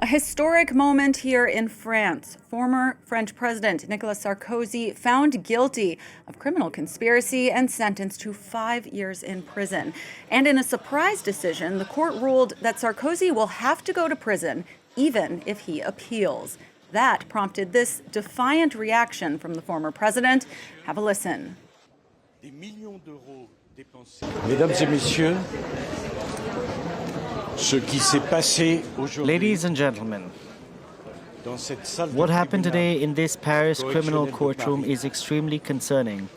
A historic moment here in France. Former French President Nicolas Sarkozy found guilty of criminal conspiracy and sentenced to 5 years in prison. And in a surprise decision, the court ruled that Sarkozy will have to go to prison even if he appeals. That prompted this defiant reaction from the former president. Have a listen. Mesdames et messieurs, Ladies and gentlemen, what happened today in this Paris criminal courtroom is extremely concerning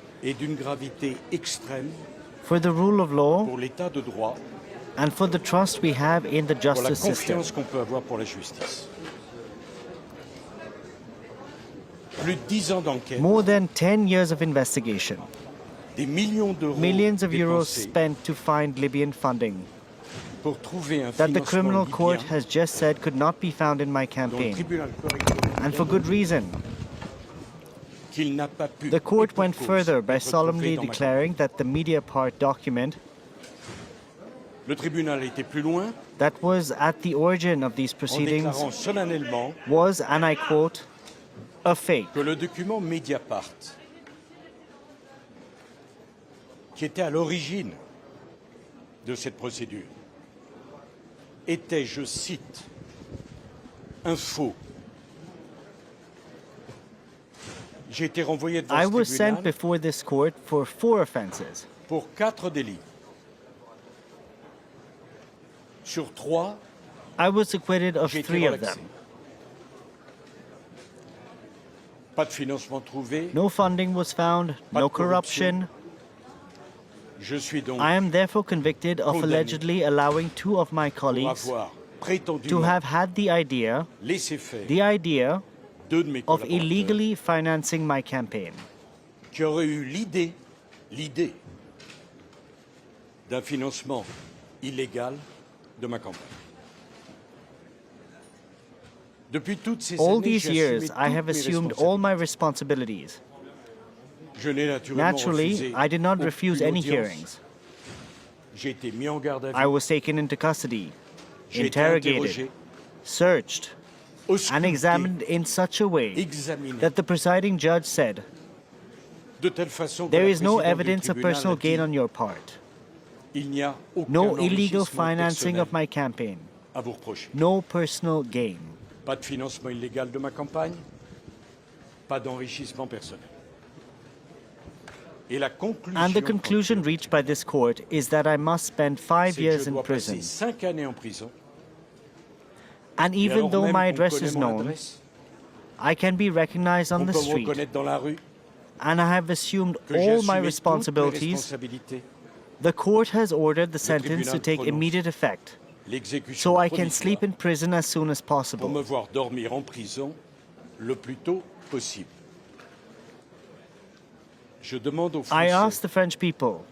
for the rule of law and for the trust we have in the justice system. More than 10 years of investigation, millions of euros spent to find Libyan funding that the criminal court has just said could not be found in my campaign, and for good reason. The court went further by solemnly declaring that the Mediapart document that was at the origin of these proceedings was, and I quote, a fake. Que le document Mediapart, qui était à l'origine de cette procédure, était, je cite, un faux. J'ai été renvoyé devant I ce was sent tribunal before this court for 4 offenses. pour 4 délits. Sur 3, I was acquitted of j'ai été 3 of relaxé. them. Pas de financement trouvé. No funding was found, Pas no de corruption. corruption. Je suis donc I am therefore convicted of condamné allegedly allowing 2 of my pour colleagues avoir to prétendument have had the idea laissé faire 2 de mes of collaborateurs illegally financing my campaign. qui auraient eu l'idée d'un financement illégal de ma campagne. Depuis toutes ces All années, these j'ai years, assumé I toutes have mes assumed responsabilités. all my responsibilities. Je n'ai naturellement Naturally, refusé I did not aucune refuse any audience. hearings. J'ai été mis en garde à I vue. was taken into custody, J'ai été interrogated, interrogé, searched, and ausculté, examined in such a way examiné, that the presiding judge said, de telle façon que "There la is no présidente du evidence of tribunal personal a gain dit, on your part. il n'y a aucun No illegal enrichissement financing personnel of my campaign. à vous reprocher. No personal gain." Pas de financement illégal de ma campagne, pas d'enrichissement personnel. Et la conclusion, And the conclusion reached by this court is that I must spend 5 c'est que years je in dois prison. passer 5 années en prison. And Et even alors though même my qu'on address connaît is mon known, adresse, I can be recognized on on the peut me street, reconnaître dans la rue, and I have assumed que j'ai all my assumé toutes mes responsibilities. responsabilités, The court has ordered the sentence to tribunal take prononce immediate effect, l'exécution so I can provisoire sleep in prison as soon as pour possible. me voir dormir en prison le plus tôt possible. Je demande aux I Français asked the French people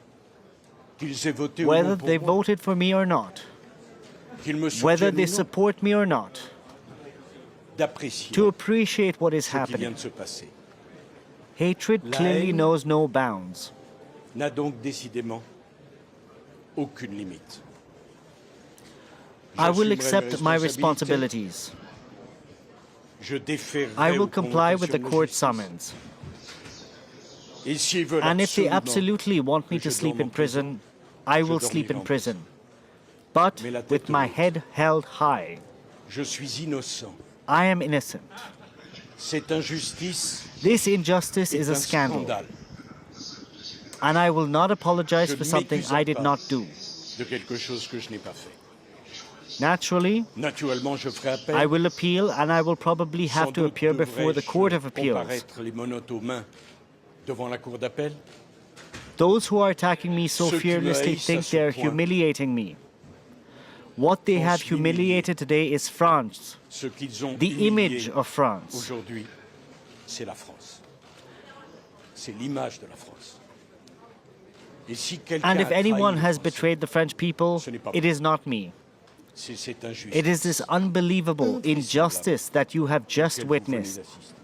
qu'ils aient voté ou whether non pour they moi, voted for me or not, qu'ils me whether soutiennent they ou non, support me or not, d'apprécier to appreciate what is ce qui vient happening. de se passer. Hatred La clearly haine knows no bounds. N'a donc décidément aucune limite. I will J'assumerai accept mes my responsabilités. responsibilities. Je déférerai I will aux comply with the convocations de court justice. summons. Et s'ils veulent And if they absolument absolutely want me que to je sleep dorme in en prison, prison, I je will dormirai sleep in en prison. But Mais la tête with my haute. head held high. je suis innocent. I am innocent. Cette injustice This injustice est is un a scandal, scandale and I will not apologize Je for ne something m'excuse I did pas. not do. de quelque chose que je n'ai pas fait. Naturally, Naturellement, je ferai appel. I will appeal, and I will probably Sans have to doute appear before the devrais-je Court of Appeals. comparaître les menottes aux mains devant la cour d'appel. Those who are attacking me so Ceux qui me fearlessly haïssent à think ce they are point humiliating me. What they have pensent m'humilier. humiliated today is France, Ce qu'ils ont the humilié image of France. aujourd'hui, c'est la France. C'est l'image de la France. Et si quelqu'un And a if trahi anyone les has Français, betrayed the French people, Ce n'est pas it moi. is not me. c'est cette injustice It is this unbelievable injustice that you have just auquel vous venez witnessed. d'assister.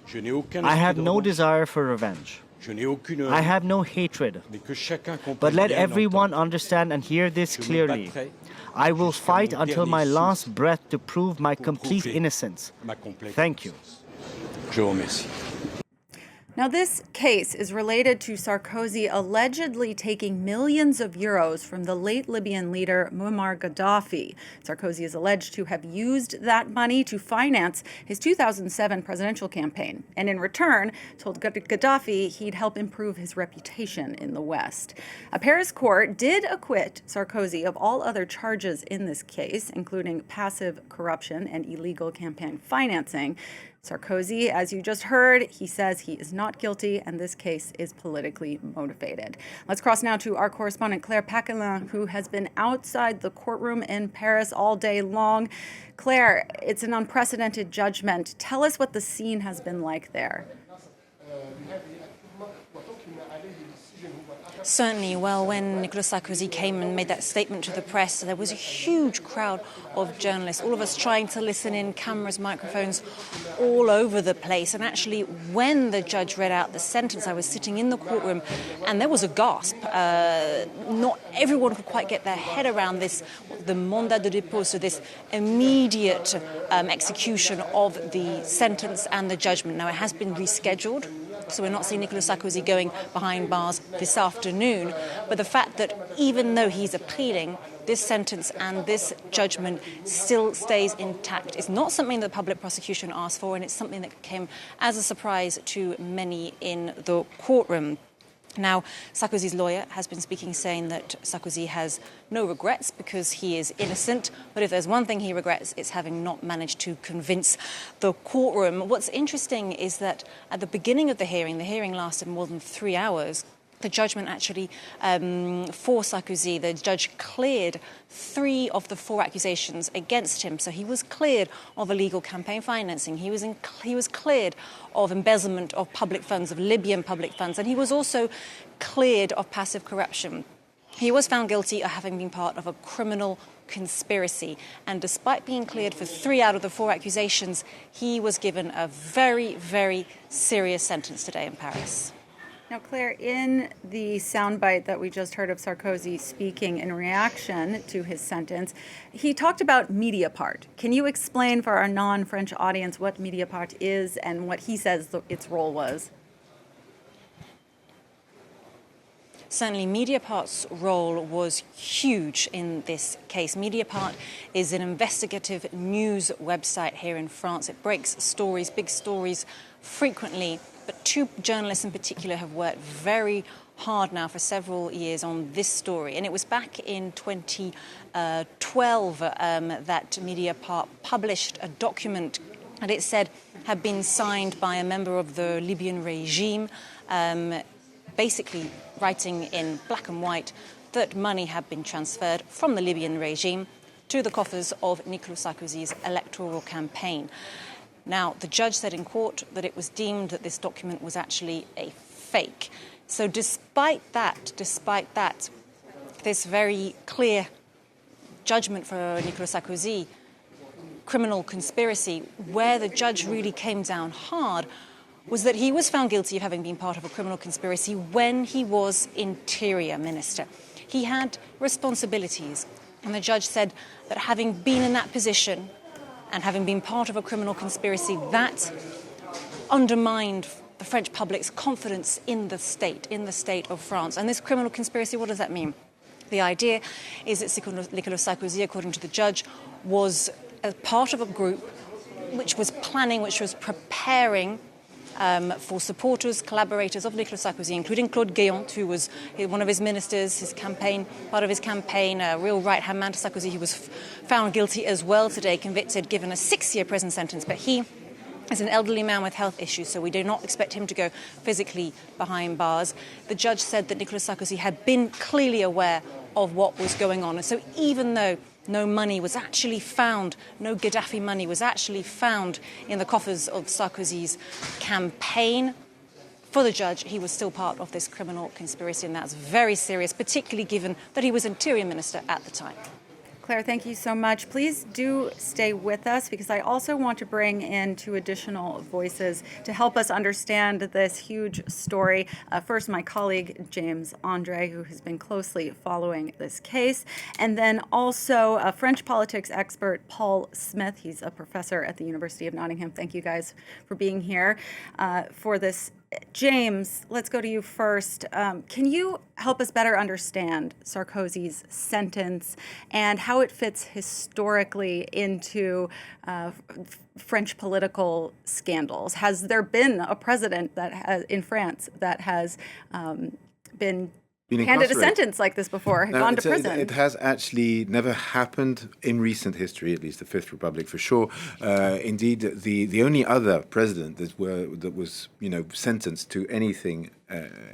Je n'ai aucun I esprit have de no revanche. desire for revenge. I have no hatred, but let everyone understand and hear this clearly. I will fight until my last breath to prove my complete innocence. Thank you. Je vous remercie. Now, this case is related to Sarkozy allegedly taking millions of euros from the late Libyan leader Muammar Gaddafi. Sarkozy is alleged to have used that money to finance his 2007 presidential campaign, and in return told Gaddafi he'd help improve his reputation in the West. A Paris court did acquit Sarkozy of all other charges in this case, including passive corruption and illegal campaign financing. Sarkozy, as you just heard, he says he is not guilty and this case is politically motivated. Let's cross now to our correspondent Claire Paquelin, who has been outside the courtroom in Paris all day long. Claire, it's an unprecedented judgment. Tell us what the scene has been like there. Certainly. Well, when Nicolas Sarkozy came and made that statement to the press, there was a huge crowd of journalists, all of us trying to listen in, cameras, microphones, all over the place. And actually, when the judge read out the sentence, I was sitting in the courtroom and there was a gasp. Not everyone could quite get their head around this, the mandat de dépôt, so this immediate execution of the sentence and the judgment. Now, it has been rescheduled. So we're not seeing Nicolas Sarkozy going behind bars this afternoon. But the fact that even though he's appealing, this sentence and this judgment still stays intact is not something that the public prosecution asked for, and it's something that came as a surprise to many in the courtroom. Now, Sarkozy's lawyer has been speaking, saying that Sarkozy has no regrets because he is innocent. But if there's one thing he regrets, it's having not managed to convince the courtroom. What's interesting is that at the beginning of the hearing lasted more than 3 hours. The judgment actually, for Sarkozy, the judge cleared 3 of the 4 accusations against him. So he was cleared of illegal campaign financing. He was cleared of embezzlement of public funds, of Libyan public funds. And he was also cleared of passive corruption. He was found guilty of having been part of a criminal conspiracy. And despite being cleared for 3 out of the 4 accusations, he was given a very, very serious sentence today in Paris. Now, Claire, in the soundbite that we just heard of Sarkozy speaking in reaction to his sentence, he talked about Mediapart. Can you explain for our non-French audience what Mediapart is and what he says its role was? Certainly, Mediapart's role was huge in this case. Mediapart is an investigative news website here in France. It breaks stories, big stories, frequently. But 2 journalists in particular have worked very hard now for several years on this story. And it was back in 2012 that Mediapart published a document that it said had been signed by a member of the Libyan regime, basically writing in black and white that money had been transferred from the Libyan regime to the coffers of Nicolas Sarkozy's electoral campaign. Now, the judge said in court that it was deemed that this document was actually a fake. So despite that, this very clear judgment for Nicolas Sarkozy, criminal conspiracy, where the judge really came down hard was that he was found guilty of having been part of a criminal conspiracy when he was Interior Minister. He had responsibilities, and the judge said that having been in that position and having been part of a criminal conspiracy, that undermined the French public's confidence in the state of France. And this criminal conspiracy, what does that mean? The idea is that Nicolas Sarkozy, according to the judge, was a part of a group which was planning, which was preparing for supporters, collaborators of Nicolas Sarkozy, including Claude Guéant, who was one of his ministers, part of his campaign, a real right-hand man to Sarkozy, who was found guilty as well today, convicted, given a 6-year prison sentence. But he is an elderly man with health issues, so we do not expect him to go physically behind bars. The judge said that Nicolas Sarkozy had been clearly aware of what was going on. And so even though no money was actually found, no Gaddafi money was actually found in the coffers of Sarkozy's campaign, for the judge, he was still part of this criminal conspiracy, and that's very serious, particularly given that he was Interior Minister at the time. Claire, thank you so much. Please do stay with us because I also want to bring in two additional voices to help us understand this huge story. First, my colleague, James Andre, who has been closely following this case, and then also a French politics expert, Paul Smith. He's a professor at the University of Nottingham. Thank you guys for being here for this. James, let's go to you first. Can you help us better understand Sarkozy's sentence and how it fits historically into French political scandals? Has there been a president that has, in France that has been handed a sentence like this before, gone to prison? It has actually never happened in recent history, at least the Fifth Republic for sure. Indeed, the only other president that was sentenced to anything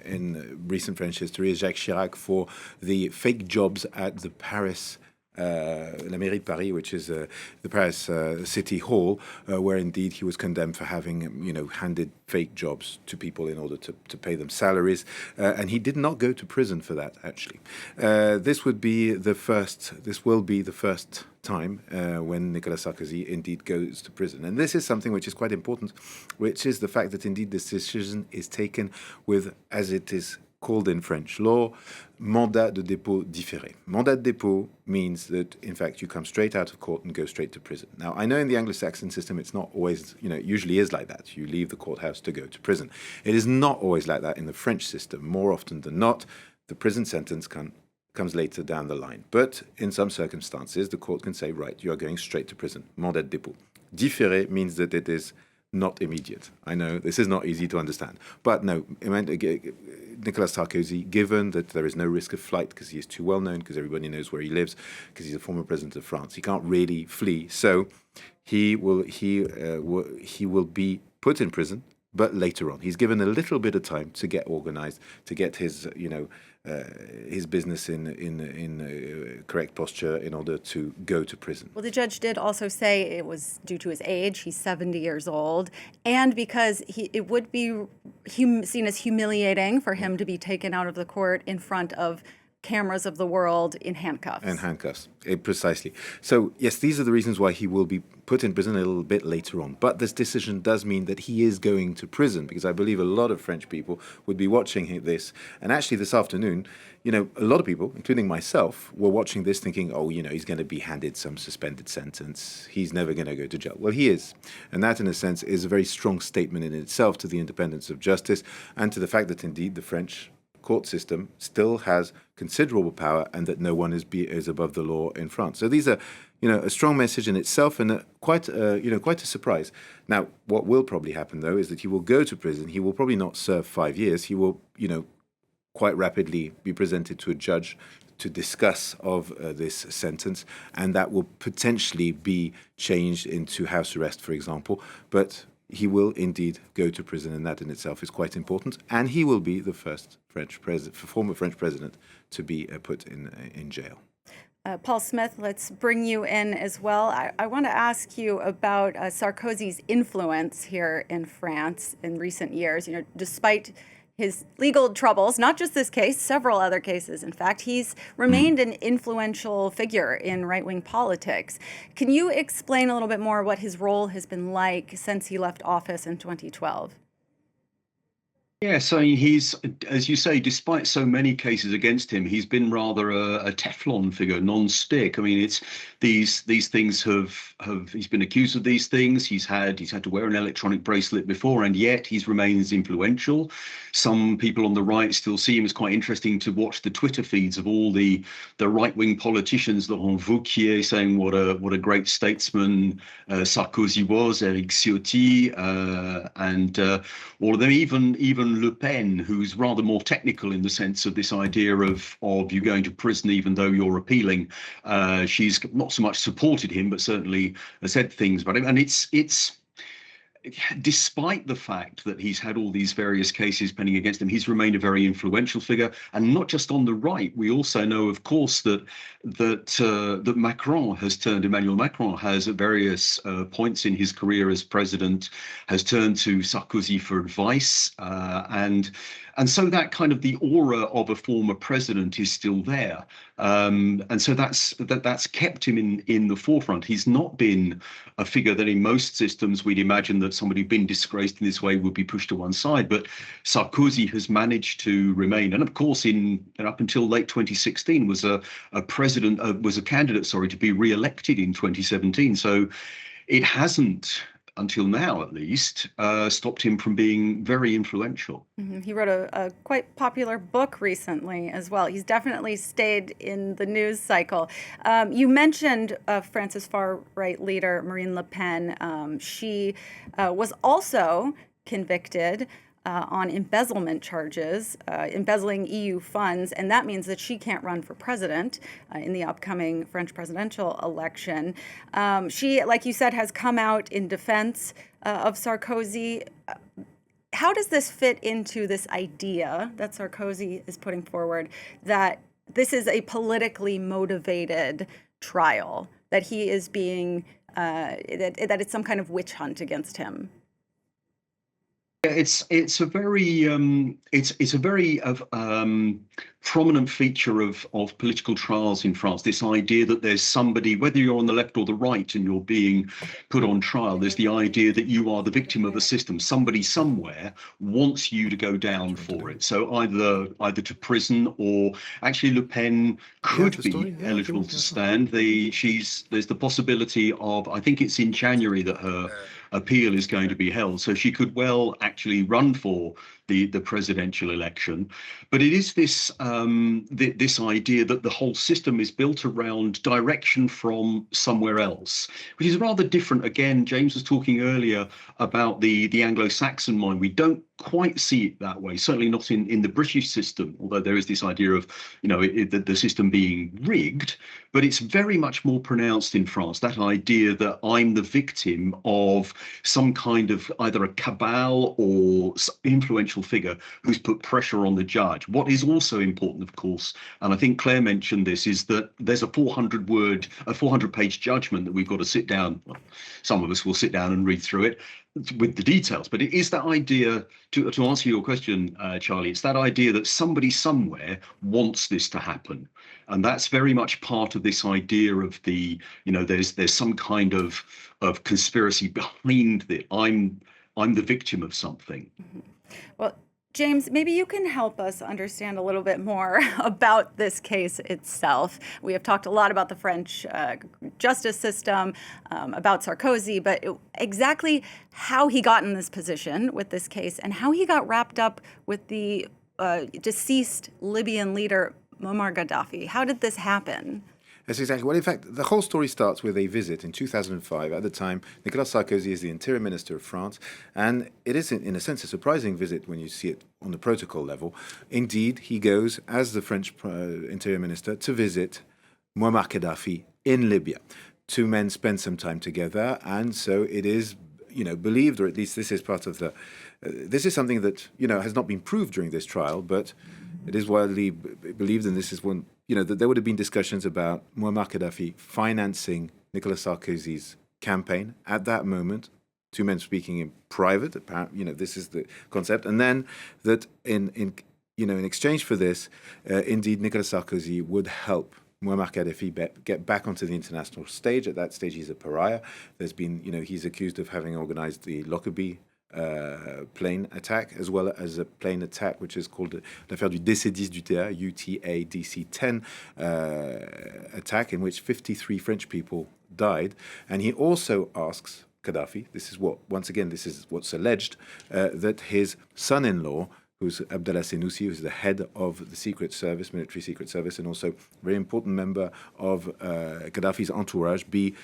in recent French history is Jacques Chirac for the fake jobs at the Paris. La Mairie de Paris, which is the Paris City Hall, where indeed he was condemned for having, handed fake jobs to people in order to pay them salaries, and he did not go to prison for that. Actually, this will be the first time when Nicolas Sarkozy indeed goes to prison, and this is something which is quite important, which is the fact that indeed this decision is taken with, as it is called in French law, mandat de dépôt différé. Mandat de dépôt means that, in fact, you come straight out of court and go straight to prison. Now, I know in the Anglo-Saxon system it's not always, it usually is like that. You leave the courthouse to go to prison. It is not always like that in the French system. More often than not, the prison sentence comes later down the line. But in some circumstances, the court can say, right, you are going straight to prison. Mandat de dépôt. Différé means that it is not immediate. I know this is not easy to understand. But no, Nicolas Sarkozy, given that there is no risk of flight because he is too well known, because everybody knows where he lives, because he's a former president of France, he can't really flee. So he will be put in prison, but later on. He's given a little bit of time to get organized, to get his business in correct posture in order to go to prison. Well, the judge did also say it was due to his age. He's 70 years old, and because it would be seen as humiliating for him to be taken out of the court in front of cameras of the world in handcuffs. And handcuffs, precisely. So, yes, these are the reasons why he will be put in prison a little bit later on. But this decision does mean that he is going to prison, because I believe a lot of French people would be watching this. And actually this afternoon, a lot of people, including myself, were watching this thinking, oh, he's going to be handed some suspended sentence. He's never going to go to jail. Well, he is. And that, in a sense, is a very strong statement in itself to the independence of justice and to the fact that, indeed, the French court system still has considerable power and that no one is above the law in France. So these are, a strong message in itself and quite a surprise. Now, what will probably happen, though, is that he will go to prison. He will probably not serve 5 years. He will, quite rapidly be presented to a judge to discuss of this sentence, and that will potentially be changed into house arrest, for example. But he will indeed go to prison, and that in itself is quite important. And he will be the first former French president to be put in jail. Paul Smith, let's bring you in as well. I want to ask you about Sarkozy's influence here in France in recent years. Despite his legal troubles, not just this case, several other cases. In fact, he's remained an influential figure in right-wing politics. Can you explain a little bit more what his role has been like since he left office in 2012? Yes, I mean, he's, as you say, despite so many cases against him, he's been rather a Teflon figure, non-stick. I mean, it's these things he's been accused of these things. He's had to wear an electronic bracelet before, and yet he's remains influential. Some people on the right still see him as quite interesting to watch the Twitter feeds of all the right-wing politicians, Laurent Wauquiez saying what a great statesman Sarkozy was, Eric Ciotti, and all of them, even Le Pen, who's rather more technical in the sense of this idea of you going to prison even though you're appealing. She's not so much supported him, but certainly said things about him. And it's despite the fact that he's had all these various cases pending against him, he's remained a very influential figure, and not just on the right. We also know, of course, that Emmanuel Macron has at various points in his career as president has turned to Sarkozy for advice, and so that kind of the aura of a former president is still there, and so that's kept him in the forefront. He's not been a figure that in most systems we'd imagine that somebody who'd been disgraced in this way would be pushed to one side, but Sarkozy has managed to remain, and of course up until late 2016 was a candidate, to be re-elected in 2017. So it hasn't, until now at least, stopped him from being very influential. Mm-hmm. He wrote a quite popular book recently as well. He's definitely stayed in the news cycle. You mentioned France's far-right leader, Marine Le Pen. She was also convicted on embezzlement charges, embezzling EU funds, and that means that she can't run for president in the upcoming French presidential election. She, like you said, has come out in defense of Sarkozy. How does this fit into this idea that Sarkozy is putting forward that this is a politically motivated trial, that he is being, that it's some kind of witch hunt against him? It's a very prominent feature of political trials in France. This idea that there's somebody, whether you're on the left or the right, and you're being put on trial. There's the idea that you are the victim of the system. Somebody somewhere wants you to go down for it. So either to prison, or actually Le Pen could be eligible to stand. There's the possibility of, I think it's in January that her appeal is going to be held, so she could well actually run for the presidential election. But it is this this idea that the whole system is built around direction from somewhere else, which is rather different. Again, James was talking earlier about the Anglo-Saxon mind. We don't quite see it that way, certainly not in the British system, although there is this idea of the system being rigged, but it's very much more pronounced in France, that idea that I'm the victim of some kind of either a cabal or influential figure who's put pressure on the judge. What is also important, of course, and I think Claire mentioned this, is that there's a 400-page judgment that we've got to sit down. Well, some of us will sit down and read through it with the details, but it is that idea, to answer your question, Charlie, it's that idea that somebody somewhere wants this to happen, and that's very much part of this idea of there's some kind of conspiracy behind that. I'm the victim of something. Mm-hmm. Well, James, maybe you can help us understand a little bit more about this case itself. We have talked a lot about the French justice system, about Sarkozy, but exactly how he got in this position with this case and how he got wrapped up with the deceased Libyan leader, Muammar Gaddafi. How did this happen? That's exactly. Well, in fact, the whole story starts with a visit in 2005. At the time, Nicolas Sarkozy is the interior minister of France, and it is, in a sense, a surprising visit when you see it on the protocol level. Indeed, he goes, as the French interior minister, to visit Muammar Gaddafi in Libya. Two men spend some time together, and so it is, believed, or at least this is part of the... this is something that, has not been proved during this trial, but it is widely believed, and this is one... that there would have been discussions about Muammar Gaddafi financing Nicolas Sarkozy's campaign at that moment, two men speaking in private, apparently, this is the concept. And then that in exchange for this, indeed, Nicolas Sarkozy would help Muammar Gaddafi get back onto the international stage. At that stage, he's a pariah. There's been, he's accused of having organized the Lockerbie plane attack, as well as a plane attack which is called l'affaire du DC-10 du TR, UTA DC-10 attack, in which 53 French people died. And he also asks Gaddafi, this is what's alleged, that his son-in-law, who's Abdallah Senussi, who's the head of the Secret Service, military Secret Service, and also a very important member of Gaddafi's entourage, be,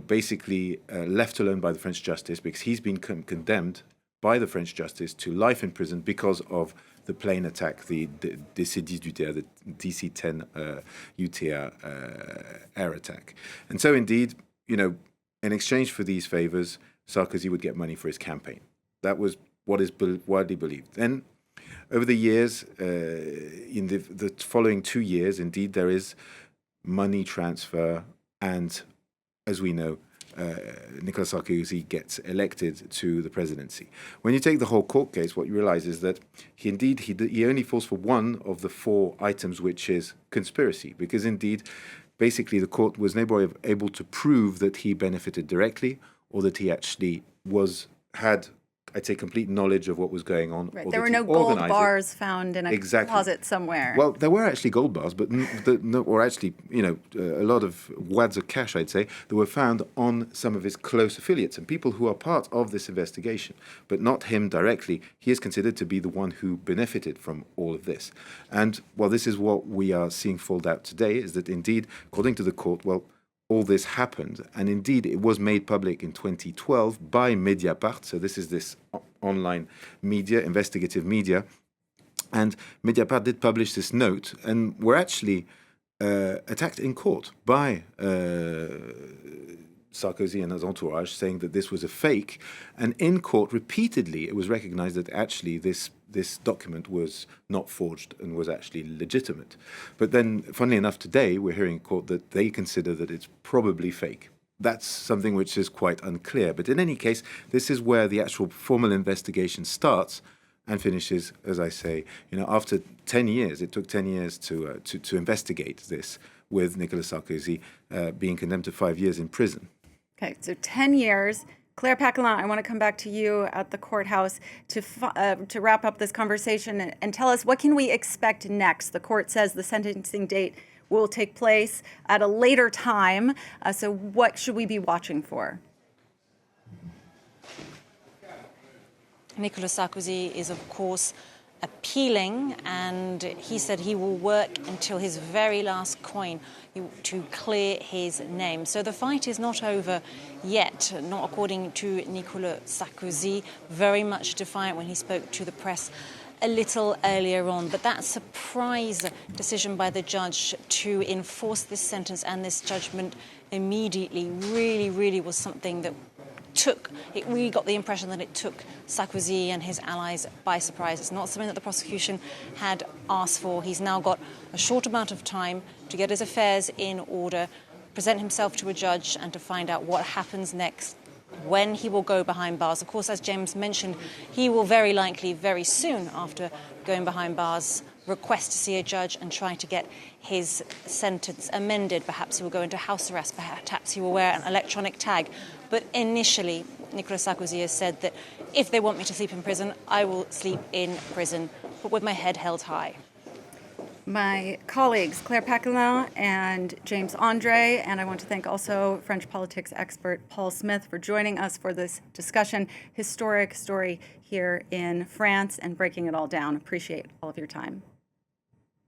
basically left alone by the French justice, because he's been condemned by the French justice to life in prison because of the plane attack, the DC-10 du TR, the DC-10 UTA air attack. And so indeed, in exchange for these favors, Sarkozy would get money for his campaign. That was what is widely believed. Then, over the years, in the following 2 years, indeed, there is money transfer, and as we know, Nicolas Sarkozy gets elected to the presidency. When you take the whole court case, what you realize is that he only falls for one of the 4 items, which is conspiracy, because indeed, basically, the court was never able to prove that he benefited directly or that he actually had, I'd say, complete knowledge of what was going on. Right. Or There that were he no gold organized it. bars found in a closet somewhere. Well, there were actually gold bars, but or actually, a lot of wads of cash, I'd say, that were found on some of his close affiliates and people who are part of this investigation, but not him directly. He is considered to be the one who benefited from all of this. And, well, this is what we are seeing fold out today, is that indeed, according to the court, well, all this happened. And indeed, it was made public in 2012 by Mediapart. So this is this online media, investigative media. And Mediapart did publish this note and were actually attacked in court by Sarkozy and his entourage, saying that this was a fake. And in court, repeatedly, it was recognized that actually this document was not forged and was actually legitimate. But then, funnily enough, today we're hearing in court that they consider that it's probably fake. That's something which is quite unclear. But in any case, this is where the actual formal investigation starts and finishes, as I say, after 10 years. It took 10 years to investigate this, with Nicolas Sarkozy being condemned to 5 years in prison. Okay, so 10 years. Claire Paquelin, I want to come back to you at the courthouse to wrap up this conversation and tell us, what can we expect next? The court says the sentencing date will take place at a later time. So what should we be watching for? Nicolas Sarkozy is, of course, appealing, and he said he will work until his very last coin to clear his name. So the fight is not over yet, not according to Nicolas Sarkozy, very much defiant when he spoke to the press a little earlier on. But that surprise decision by the judge to enforce this sentence and this judgment immediately really was something that we got the impression that it took Sarkozy and his allies by surprise. It's not something that the prosecution had asked for. He's now got a short amount of time to get his affairs in order, present himself to a judge, and to find out what happens next, when he will go behind bars. Of course, as James mentioned, he will very likely, very soon after going behind bars, request to see a judge and try to get his sentence amended. Perhaps he will go into house arrest. Perhaps he will wear an electronic tag. But initially, Nicolas Sarkozy has said that if they want me to sleep in prison, I will sleep in prison, but with my head held high. My colleagues, Claire Paquelin and James Andre, and I want to thank also French politics expert Paul Smith for joining us for this discussion. Historic story here in France and breaking it all down. Appreciate all of your time.